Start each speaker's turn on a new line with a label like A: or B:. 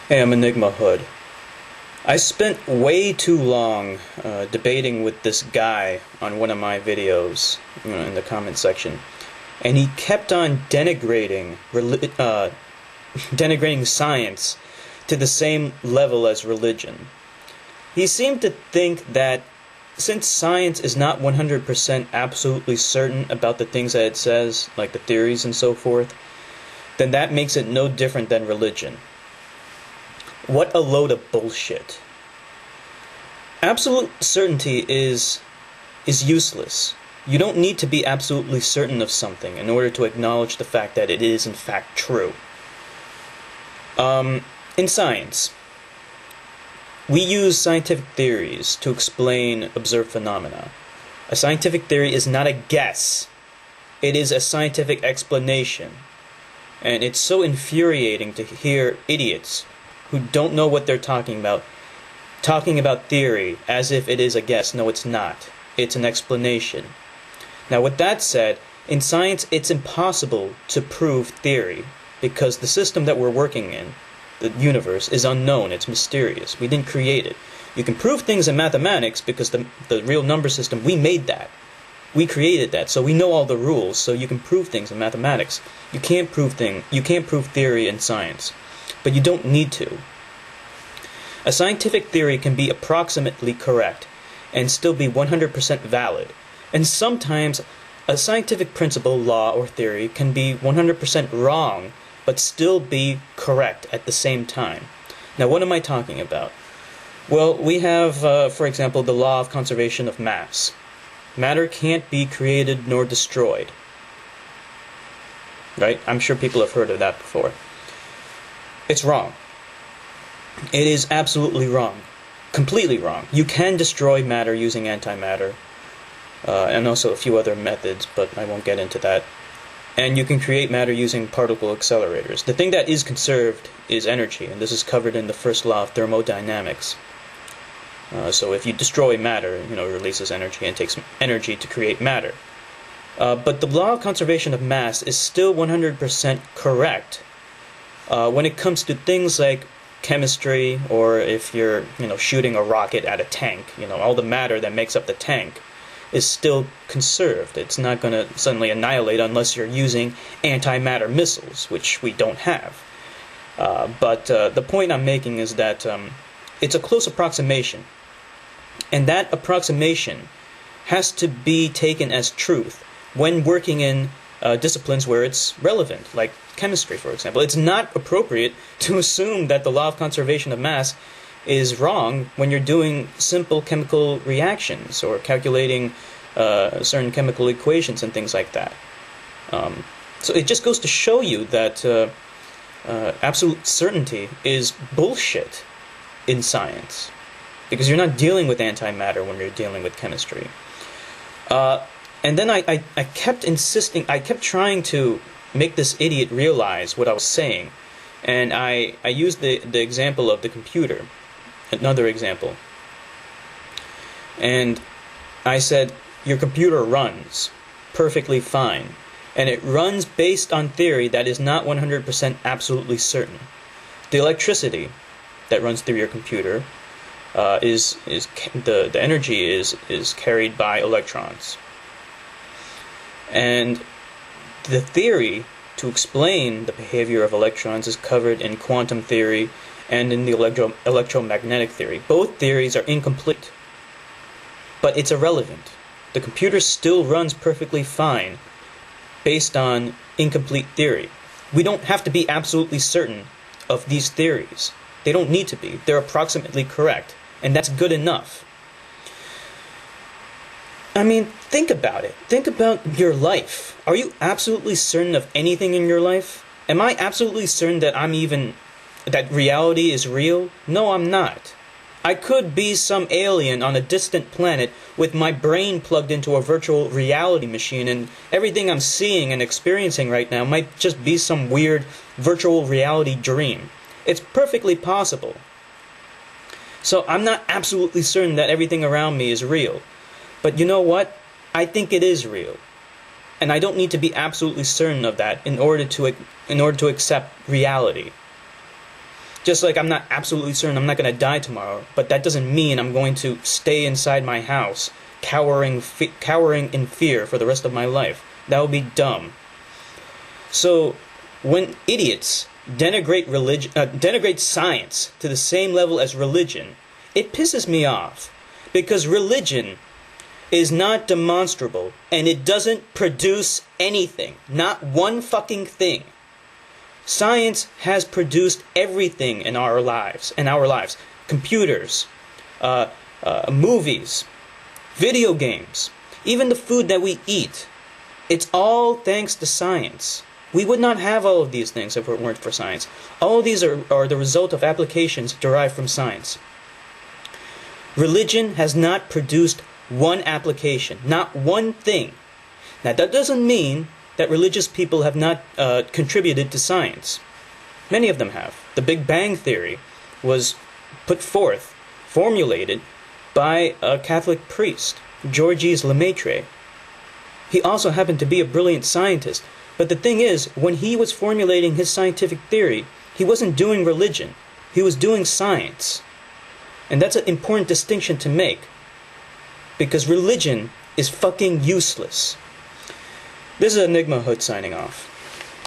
A: Hey, I'm Enigma Hood. I spent way too long debating with this guy on one of my videos, in the comment section, and he kept on denigrating science to the same level as religion. He seemed to think that since science is not 100% absolutely certain about the things that it says, like the theories and so forth, then that makes it no different than religion. What a load of bullshit. Absolute certainty is useless. You don't need to be absolutely certain of something in order to acknowledge the fact that it is in fact true. In science, we use scientific theories to explain observed phenomena. A scientific theory is not a guess. It is a scientific explanation. And it's so infuriating to hear idiots who don't know what they're talking about theory as if it is a guess. No, it's not. It's an explanation. Now, with that said, in science, it's impossible to prove theory because the system that we're working in, the universe, is unknown. It's mysterious. We didn't create it. You can prove things in mathematics because the real number system, we made that. We created that, so we know all the rules, so you can prove things in mathematics. You can't prove theory in science. But you don't need to. A scientific theory can be approximately correct and still be 100% valid. And sometimes a scientific principle, law, or theory can be 100% wrong but still be correct at the same time. Now, what am I talking about? Well, we have, for example, the law of conservation of mass. Matter can't be created nor destroyed. Right? I'm sure people have heard of that before. It's wrong. It is absolutely wrong. Completely wrong. You can destroy matter using antimatter, and also a few other methods, but I won't get into that. And you can create matter using particle accelerators. The thing that is conserved is energy, and this is covered in the first law of thermodynamics. So if you destroy matter, it releases energy, and it takes energy to create matter. But the law of conservation of mass is still 100% correct when it comes to things like chemistry, or if you're shooting a rocket at a tank, all the matter that makes up the tank is still conserved. It's not going to suddenly annihilate unless you're using antimatter missiles, which we don't have. But the point I'm making is that it's a close approximation, and that approximation has to be taken as truth when working in disciplines where it's relevant, like chemistry, for example. It's not appropriate to assume that the law of conservation of mass is wrong when you're doing simple chemical reactions or calculating certain chemical equations and things like that. So it just goes to show you that absolute certainty is bullshit in science, because you're not dealing with antimatter when you're dealing with chemistry. And then I kept insisting, I kept trying to make this idiot realize what I was saying. And I used the example of the computer, another example. And I said, your computer runs perfectly fine. And it runs based on theory that is not 100% absolutely certain. The electricity that runs through your computer the energy is carried by electrons. And the theory to explain the behavior of electrons is covered in quantum theory and in the electromagnetic theory. Both theories are incomplete, but it's irrelevant. The computer still runs perfectly fine based on incomplete theory. We don't have to be absolutely certain of these theories. They don't need to be. They're approximately correct, and that's good enough. I mean, think about it. Think about your life. Are you absolutely certain of anything in your life? Am I absolutely certain that reality is real? No, I'm not. I could be some alien on a distant planet with my brain plugged into a virtual reality machine, and everything I'm seeing and experiencing right now might just be some weird virtual reality dream. It's perfectly possible. So I'm not absolutely certain that everything around me is real. But you know what? I think it is real. And I don't need to be absolutely certain of that in order to accept reality. Just like I'm not absolutely certain I'm not going to die tomorrow, but that doesn't mean I'm going to stay inside my house, cowering in fear for the rest of my life. That would be dumb. So, when idiots denigrate science to the same level as religion, it pisses me off, because religion is not demonstrable, and it doesn't produce anything. Not one fucking thing. Science has produced everything in our lives. Computers, movies, video games, even the food that we eat. It's all thanks to science. We would not have all of these things if it weren't for science. All of these are the result of applications derived from science. Religion has not produced one application, not one thing. Now, that doesn't mean that religious people have not contributed to science. Many of them have. The Big Bang Theory was formulated by a Catholic priest, Georges Lemaitre. He also happened to be a brilliant scientist. But the thing is, when he was formulating his scientific theory, he wasn't doing religion. He was doing science. And that's an important distinction to make. Because religion is fucking useless. This is Enigma Hood signing off.